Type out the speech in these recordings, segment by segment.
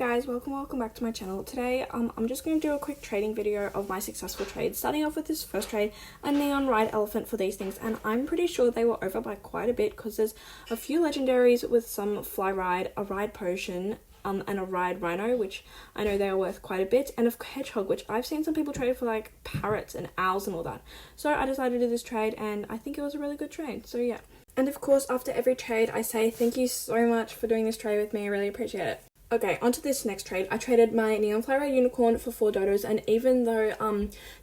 guys, welcome back to my channel. Today I'm just going to do a quick trading video of my successful trades, starting off with this first trade, a neon ride elephant for these things, and I'm pretty sure they were over by quite a bit because there's a few legendaries with some fly ride, a ride potion, and a ride rhino, which I know they are worth quite a bit, and a hedgehog, which I've seen some people trade for like parrots and owls and all that. So I decided to do this trade and I think it was a really good trade, so yeah. And of course, after every trade I say thank you so much for doing this trade with me, I really appreciate it. Okay, onto this next trade. I traded my Neon Fly Ride Unicorn for 4 dodos, and even though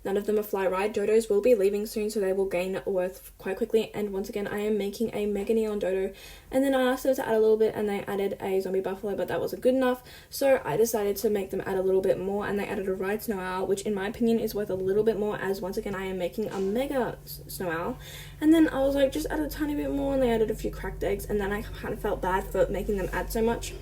none of them are fly ride, dodos will be leaving soon, so they will gain worth quite quickly. And once again, I am making a mega neon dodo, and then I asked them to add a little bit, and they added a zombie buffalo, but that wasn't good enough, so I decided to make them add a little bit more, and they added a ride snow owl, which in my opinion is worth a little bit more, as once again I am making a mega snow owl. And then I was like, just add a tiny bit more, and they added a few cracked eggs, and then I kind of felt bad for making them add so much.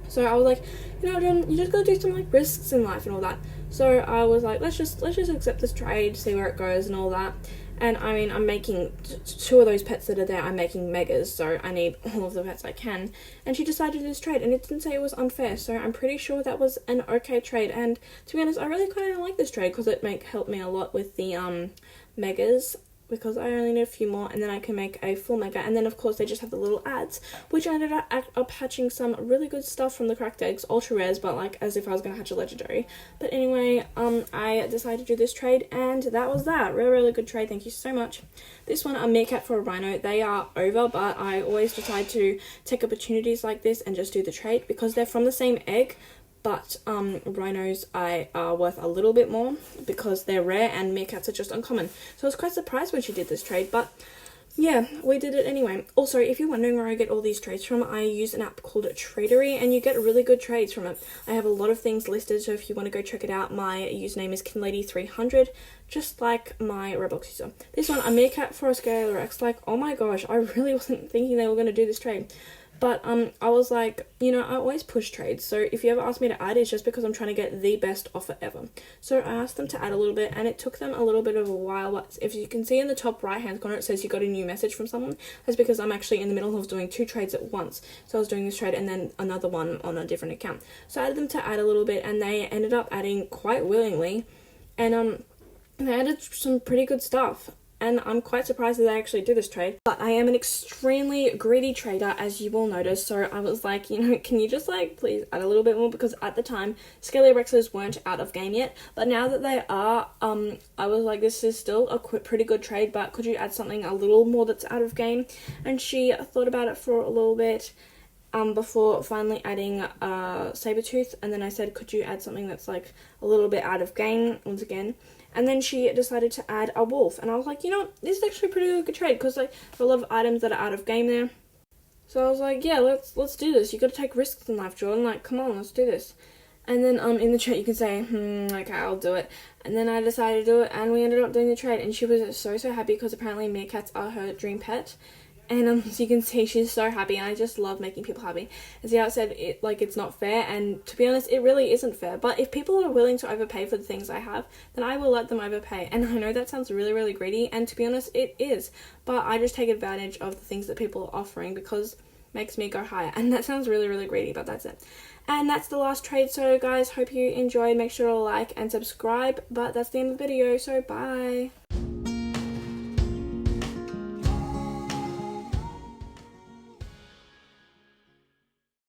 So I was like, you know, Jordyn, you just gotta do some like risks in life and all that. So I was like, let's just accept this trade, see where it goes and all that. And I mean, I'm making 2 of those pets that are there, I'm making megas, so I need all of the pets I can. And she decided to do this trade, and it didn't say it was unfair, so I'm pretty sure that was an okay trade. And to be honest, I really kind of like this trade because it helped me a lot with the megas, because I only need a few more and then I can make a full mega. And then of course they just have the little ads, which I ended up hatching some really good stuff from the cracked eggs, ultra rares, but like as if I was gonna hatch a legendary. But anyway, I decided to do this trade, and that was that. Really good trade, thank you so much. This one, a meerkat for a rhino, they are over, but I always decide to take opportunities like this and just do the trade because they're from the same egg. But rhinos are worth a little bit more because they're rare, and meerkats are just uncommon. So I was quite surprised when she did this trade, but yeah, we did it anyway. Also, if you're wondering where I get all these trades from, I use an app called Tradery, and you get really good trades from it. I have a lot of things listed, so if you want to go check it out, my username is KinLady300, just like my Roblox user. This one, a meerkat for a Scalar X, like, oh my gosh, I really wasn't thinking they were going to do this trade. But I was like, you know, I always push trades, so if you ever ask me to add, it's just because I'm trying to get the best offer ever. So I asked them to add a little bit, and it took them a little bit of a while, but if you can see in the top right hand corner it says you got a new message from someone, that's because I'm actually in the middle of doing 2 trades at once. So I was doing this trade and then another one on a different account. So I added them to add a little bit, and they ended up adding quite willingly, and they added some pretty good stuff. And I'm quite surprised that they actually do this trade. But I am an extremely greedy trader, as you will notice, so I was like, you know, can you just like please add a little bit more, because at the time Scaly Rexes weren't out of game yet, but now that they are, I was like, this is still a pretty good trade, but could you add something a little more that's out of game? And she thought about it for a little bit before finally adding Sabertooth, and then I said, could you add something that's like a little bit out of game once again? And then she decided to add a wolf, and I was like, you know, this is actually a pretty good trade because like there are a lot of items that are out of game there. So I was like, yeah, let's do this. You got to take risks in life, Jordyn. Like, come on, let's do this. And then in the chat you can say, okay, I'll do it. And then I decided to do it, and we ended up doing the trade. And she was so happy because apparently meerkats are her dream pet. And as you can see, she's so happy, and I just love making people happy. And see how I said it, like, it's not fair, and to be honest, it really isn't fair. But if people are willing to overpay for the things I have, then I will let them overpay. And I know that sounds really greedy, and to be honest, it is. But I just take advantage of the things that people are offering because it makes me go higher. And that sounds really greedy, but that's it. And that's the last trade. So guys, hope you enjoyed. Make sure to like and subscribe. But that's the end of the video, so bye.